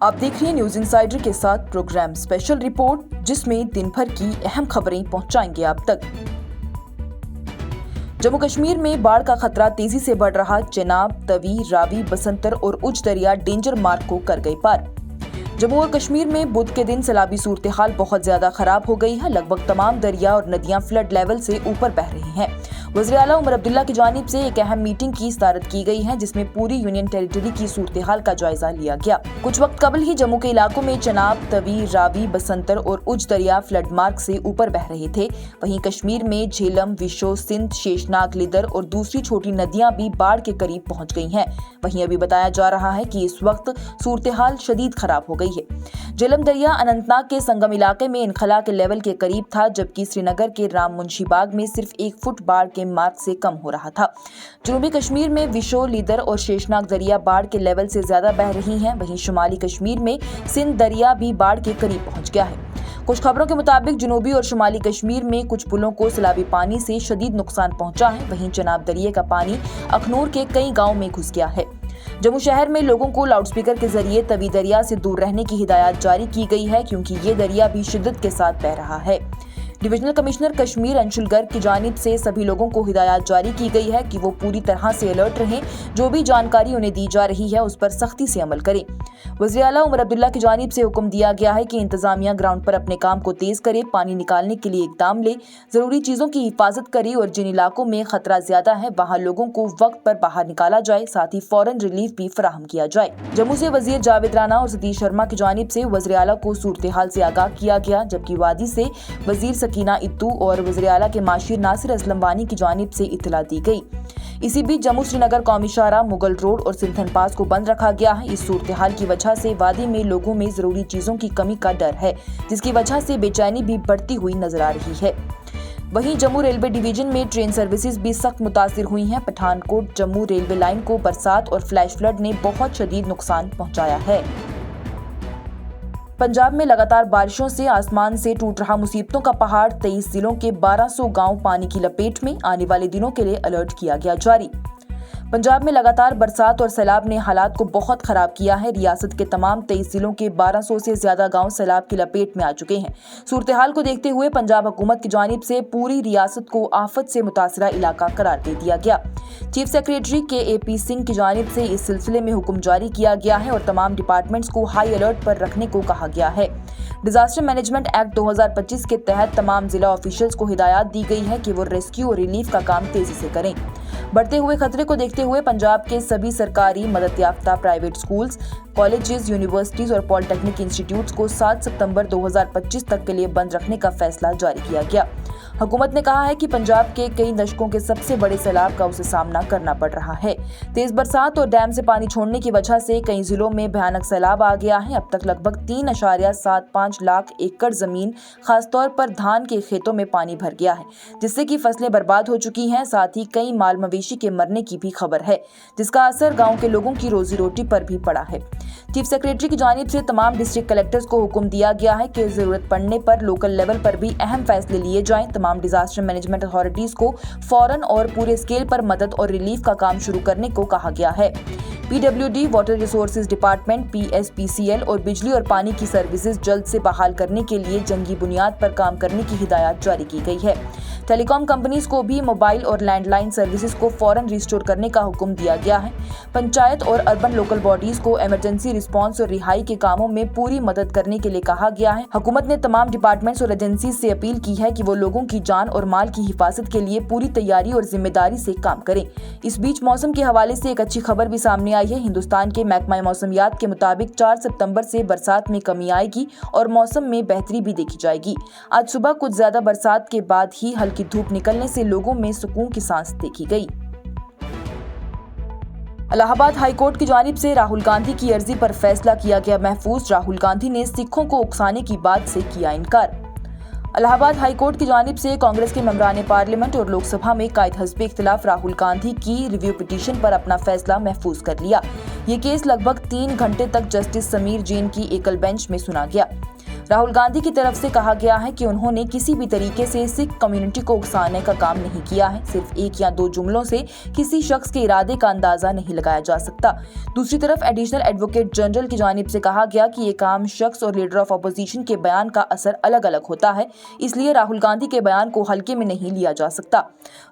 आप देख रहे हैं न्यूज इनसाइडर के साथ प्रोग्राम स्पेशल रिपोर्ट, जिसमें दिन भर की अहम खबरें पहुंचाएंगे आप तक। जम्मू कश्मीर में बाढ़ का खतरा तेजी से बढ़ रहा। चेनाब, तवी, रावी, बसंतर और उच्च दरिया डेंजर मार्क को कर गई पार। जम्मू और कश्मीर में बुध के दिन सैलाबी सूरत हाल बहुत ज्यादा खराब हो गई है। लगभग तमाम दरिया और नदियां फ्लड लेवल से ऊपर बह रही हैं। वज़ीर आला उमर अब्दुल्ला की जानिब से एक अहम मीटिंग की सदारत की गई है, जिसमें पूरी यूनियन टेरिटरी की सूरत हाल का जायजा लिया गया। कुछ वक्त कबल ही जम्मू के इलाकों में चेनाब, तवी, रावी, बसंतर और उच्च दरिया फ्लड मार्क से ऊपर बह रहे थे। वहीं कश्मीर में झेलम, विशो, सिंध, शेषनाग, लिदर और दूसरी छोटी नदियां भी बाढ़ के करीब पहुंच गई हैं। वहीं अभी बताया जा रहा है कि इस वक्त सूरत हाल शदीद खराब हो गई है। झेलम दरिया अनंतनाग के संगम इलाके में इनखला के लेवल के करीब था, जबकि श्रीनगर के राम मुंशीबाग में सिर्फ 1 फुट बाढ़ के मार्क से कम हो रहा था। जनूबी कश्मीर में विशो, लिदर और शेषनाग दरिया बाढ़ के लेवल से ज्यादा बह रही हैं। वहीं शुमाली कश्मीर में सिंध दरिया भी बाढ़ के करीब पहुंच गया है। कुछ खबरों के मुताबिक जनूबी और शुमाली कश्मीर में कुछ पुलों को सैलाबी पानी से शदीद नुकसान पहुंचा है। वहीं चेनाब दरिया का पानी अखनूर के कई गाँव में घुस गया है। जम्मू शहर में लोगों को लाउडस्पीकर के जरिए तवी दरिया से दूर रहने की हिदायत जारी की गई है, क्योंकि ये दरिया भी शिद्दत के साथ बह रहा है। डिविजनल कमिश्नर कश्मीर अंशुल गर्ग की जानिब से सभी लोगों को हिदायत जारी की गई है कि वो पूरी तरह से अलर्ट रहें। जो भी जानकारी उन्हें दी जा रही है उस पर सख्ती से अमल करें। वज़ीर आला उमर अब्दुल्ला की जानिब से हुक्म दिया गया है कि इंतजामिया ग्राउंड पर अपने काम को तेज करे, पानी निकालने के लिए इकदाम ले, जरूरी चीजों की हिफाजत करे और जिन इलाकों में खतरा ज्यादा है वहाँ लोगों को वक्त पर बाहर निकाला जाए। साथ ही फौरन रिलीफ भी फराहम किया जाए। जम्मू से वजीर जावेद राना और सतीश शर्मा की जानिब से वज़ीर आला को सूरत हाल से आगाह किया गया, जबकि वादी से वजीर सकीना इत्तू और वज़ीर आला के माशिर नासिर असलम वानी की जानिब से इत्तला दी गई। इसी बीच जम्मू श्रीनगर कौमी शाहराह, मुगल रोड और सिंथन पास को बंद रखा गया है। इस सूरत हाल की वजह से वादी में लोगों में जरूरी चीजों की कमी का डर है, जिसकी वजह से बेचैनी भी बढ़ती हुई नजर आ रही है। वहीं जम्मू रेलवे डिवीजन में ट्रेन सर्विसेज भी सख्त मुतासिर हुई हैं। पठानकोट जम्मू रेलवे लाइन को बरसात और फ्लैश फ्लड ने बहुत शदीद नुकसान पहुंचाया है। पंजाब में लगातार बारिशों से आसमान से टूट रहा मुसीबतों का पहाड़। 23 जिलों के 1200 गांव पानी की लपेट में। आने वाले दिनों के लिए अलर्ट किया गया जारी। पंजाब में लगातार बरसात और सैलाब ने हालात को बहुत खराब किया है। रियासत के तमाम 23 जिलों के 1200 से ज्यादा गांव सैलाब की लपेट में आ चुके हैं। सूरत हाल को देखते हुए पंजाब हुकूमत की जानिब से पूरी रियासत को आफत से मुतासरा इलाका करार दे दिया गया। चीफ सेक्रेटरी KAP सिंह की जानिब से इस सिलसिले में हुक्म जारी किया गया है और तमाम डिपार्टमेंट्स को हाई अलर्ट पर रखने को कहा गया है। डिजास्टर मैनेजमेंट एक्ट 2025 के तहत तमाम जिला ऑफिशियल्स को हिदायत दी गई है कि वो रेस्क्यू और रिलीफ का काम तेजी से करें। बढ़ते हुए खतरे को देखते हुए पंजाब के सभी सरकारी, मदद याफ्ता प्राइवेट स्कूल्स, कॉलेजेस, यूनिवर्सिटीज और पॉलिटेक्निक इंस्टीट्यूट्स को 7 सितंबर 2025 तक के लिए बंद रखने का फैसला जारी किया गया। हुकूमत ने कहा है कि पंजाब के कई दशकों के सबसे बड़े सैलाब का उसे सामना करना पड़ रहा है। तेज बरसात और डैम से पानी छोड़ने की वजह से कई जिलों में भयानक सैलाब आ गया है। अब तक लगभग 3.75 लाख एकड़ जमीन, खासतौर पर धान के खेतों में पानी भर गया है, जिससे कि फसलें बर्बाद हो चुकी हैं। साथ ही कई माल मवेशी के मरने की भी खबर है, जिसका असर गाँव के लोगों की रोजी रोटी पर भी पड़ा है। चीफ सेक्रेटरी की जानिब से तमाम डिस्ट्रिक्ट कलेक्टर्स को हुक्म दिया गया है कि जरूरत पड़ने पर लोकल लेवल पर भी अहम फैसले लिए जाएं। तमाम डिजास्टर मैनेजमेंट अथॉरिटीज को फौरन और पूरे स्केल पर मदद और रिलीफ का काम शुरू करने को कहा गया है। PWD, water resources department, PSPCL और बिजली और पानी की सर्विसेज जल्द से बहाल करने के लिए जंगी बुनियाद पर काम करने की हिदायत जारी की गई है। टेलीकॉम कंपनीज को भी मोबाइल और लैंडलाइन सर्विसेज को फौरन रिस्टोर करने का हुक्म दिया गया है। पंचायत और अर्बन लोकल बॉडीज को इमरजेंसी रिस्पांस और रिहाई के कामों में पूरी मदद करने के लिए कहा गया है। हुकूमत ने तमाम डिपार्टमेंट्स और एजेंसीज से अपील की है कि वो लोगों की जान और माल की हिफाजत के लिए पूरी तैयारी और जिम्मेदारी से काम करें। इस बीच मौसम के हवाले से एक अच्छी खबर भी सामने आई है। हिंदुस्तान के महकमा मौसमियात के मुताबिक 4 सितंबर से बरसात में कमी आएगी और मौसम में बेहतरी भी देखी जाएगी। आज सुबह कुछ ज्यादा बरसात के बाद ही हल्की धूप निकलने से लोगों में सुकून की सांस देखी गई। इलाहाबाद हाईकोर्ट की जानिब से राहुल गांधी की अर्जी पर फैसला किया गया महफूज। राहुल गांधी ने सिखों को उकसाने की बात से किया इनकार। इलाहाबाद हाईकोर्ट की जानिब से कांग्रेस के मेंबरान पार्लियामेंट और लोकसभा में कायद हस्बे इख्तिलाफ राहुल गांधी की रिव्यू पिटीशन पर अपना फैसला महफूज कर लिया। ये केस लगभग 3 घंटे तक जस्टिस समीर जैन की एकल बेंच में सुना गया। राहुल गांधी की तरफ से कहा गया है कि उन्होंने किसी भी तरीके से सिख कम्युनिटी को उकसाने का काम नहीं किया है। सिर्फ एक या दो जुमलों से किसी शख्स के इरादे का अंदाजा नहीं लगाया जा सकता। दूसरी तरफ एडिशनल एडवोकेट जनरल की जानिब से कहा गया कि एक आम शख्स और लीडर ऑफ अपोजिशन के बयान का असर अलग अलग होता है, इसलिए राहुल गांधी के बयान को हल्के में नहीं लिया जा सकता।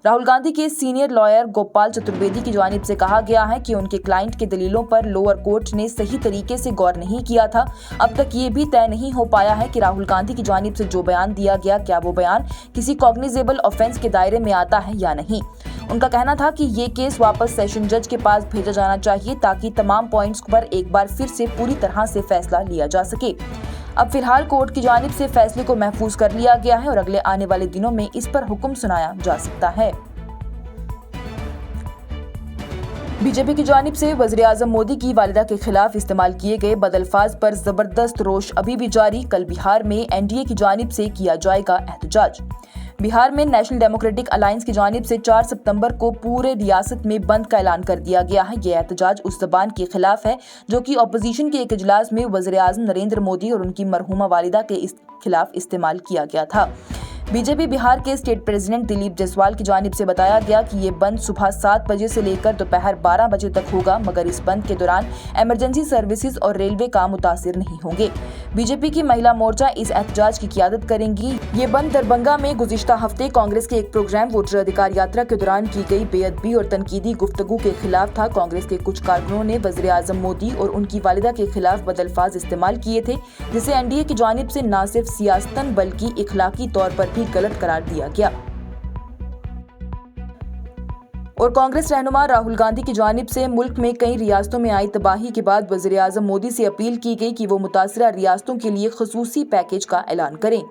राहुल गांधी के सीनियर लॉयर गोपाल चतुर्वेदी की जानिब से कहा गया है कि उनके क्लाइंट के दलीलों पर लोअर कोर्ट ने सही तरीके से गौर नहीं किया था। अब तक ये भी तय नहीं हो पाया है कि राहुल गांधी की जानिब से जो बयान दिया गया, क्या वो बयान किसी कॉग्निजेबल ऑफेंस के दायरे में आता है या नहीं। उनका कहना था कि ये केस वापस सेशन जज के पास भेजा जाना चाहिए ताकि तमाम पॉइंट्स पर एक बार फिर से पूरी तरह से फैसला लिया जा सके। अब फिलहाल कोर्ट की जानिब से फैसले को महफूज कर लिया गया है और अगले आने वाले दिनों में इस पर हुक्म सुनाया जा सकता है। बीजेपी की जानिब से वज़ीर-ए-आज़म मोदी की वालिदा के खिलाफ इस्तेमाल किए गए बदअल्फाज पर जबरदस्त रोष अभी भी जारी। कल बिहार में एनडीए की जानिब से किया जाएगा एहतजाज। बिहार में नेशनल डेमोक्रेटिक अलायंस की जानिब से 4 सितंबर को पूरे रियासत में बंद का ऐलान कर दिया गया है। यह एहतजाज उस ज़बान के खिलाफ है जो कि अपोजिशन के एक इजलास में वज़ीर-ए-आज़म नरेंद्र मोदी और उनकी मरहूमा वालिदा के खिलाफ इस्तेमाल किया गया था। बीजेपी बिहार के स्टेट प्रेसिडेंट दिलीप जायसवाल की जानिब से बताया गया कि ये बंद सुबह 7 बजे से लेकर दोपहर 12 बजे तक होगा, मगर इस बंद के दौरान इमरजेंसी सर्विसेज और रेलवे काम मुतासिर नहीं होंगे। बीजेपी की महिला मोर्चा इस एहतजाज की क़ियादत करेंगी। ये बंद दरभंगा में गुज़िश्ता हफ्ते कांग्रेस के एक प्रोग्राम वोटर अधिकार यात्रा के दौरान की गई बेअदबी और तनकीदी गुफ्तगू के खिलाफ था। कांग्रेस के कुछ कारकुनों ने वज़ीर-ए-आज़म मोदी और उनकी वालिदा के खिलाफ बदअल्फाज इस्तेमाल किए थे, जिसे एनडीए की जानिब से न सिर्फ सियासतन बल्कि इखलाकी तौर पर भी गलत करार दिया गया। और कांग्रेस रहनुमा राहुल गांधी की जानिब से मुल्क में कई रियासतों में आई तबाही के बाद वज़ीर-ए-आज़म मोदी से अपील की गई कि वो मुतासिरा रियासतों के लिए ख़ुसूसी पैकेज का ऐलान करें।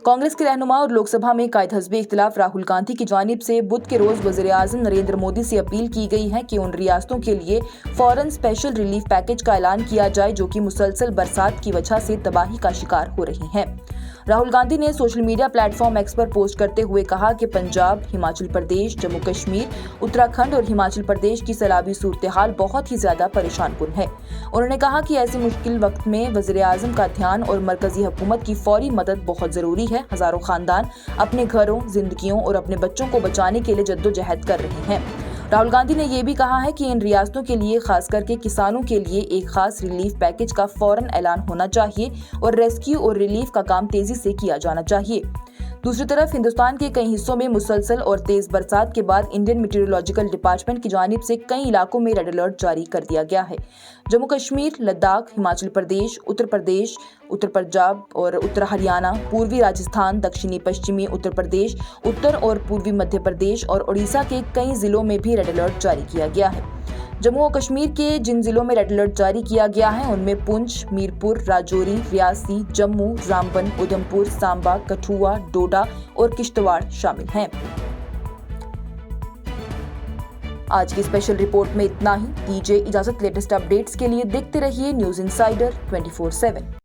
कांग्रेस के रहनुमा और लोकसभा में कायद हज़्ब इख्तिलाफ राहुल गांधी की जानिब से बुध के रोज वज़ीर-ए-आज़म नरेंद्र मोदी से अपील की गई है कि उन रियासतों के लिए फौरन स्पेशल रिलीफ पैकेज का ऐलान किया जाए जो कि मुसलसल बरसात की वजह से तबाही का शिकार हो रही हैं। राहुल गांधी ने सोशल मीडिया प्लेटफॉर्म एक्स पर पोस्ट करते हुए कहा कि पंजाब, हिमाचल प्रदेश, जम्मू कश्मीर, उत्तराखंड और हिमाचल प्रदेश की सैलाबी सूरत हाल बहुत ही ज्यादा परेशानकुन है। उन्होंने कहा कि ऐसे मुश्किल वक्त में वज़ीर-ए-आज़म का ध्यान और मरकजी हुकूमत की फौरी मदद बहुत जरूरी है। हजारों खानदान अपने घरों, जिंदगियों और अपने बच्चों को बचाने के लिए जद्दोजहद कर रहे हैं। राहुल गांधी ने यह भी कहा है कि इन रियासतों के लिए, खास करके किसानों के लिए, एक खास रिलीफ पैकेज का फौरन ऐलान होना चाहिए और रेस्क्यू और रिलीफ का काम तेजी से किया जाना चाहिए। दूसरी तरफ हिंदुस्तान के कई हिस्सों में मुसलसल और तेज बरसात के बाद इंडियन मीटीरियोलॉजिकल डिपार्टमेंट की जानिब से कई इलाकों में रेड अलर्ट जारी कर दिया गया है। जम्मू कश्मीर, लद्दाख, हिमाचल प्रदेश, उत्तर पंजाब और उत्तर हरियाणा, पूर्वी राजस्थान, दक्षिणी पश्चिमी उत्तर प्रदेश, उत्तर और पूर्वी मध्य प्रदेश और ओडिशा के कई जिलों में भी रेड अलर्ट जारी किया गया है। जम्मू और कश्मीर के जिन जिलों में रेड अलर्ट जारी किया गया है उनमें पुंछ, मीरपुर, राजौरी, रियासी, जम्मू, रामबन, उधमपुर, सांबा, कठुआ, डोडा और किश्तवाड़ शामिल हैं। आज की स्पेशल रिपोर्ट में इतना ही। दीजिए इजाजत। लेटेस्ट अपडेट्स के लिए देखते रहिए न्यूज़ इनसाइडर 24/7।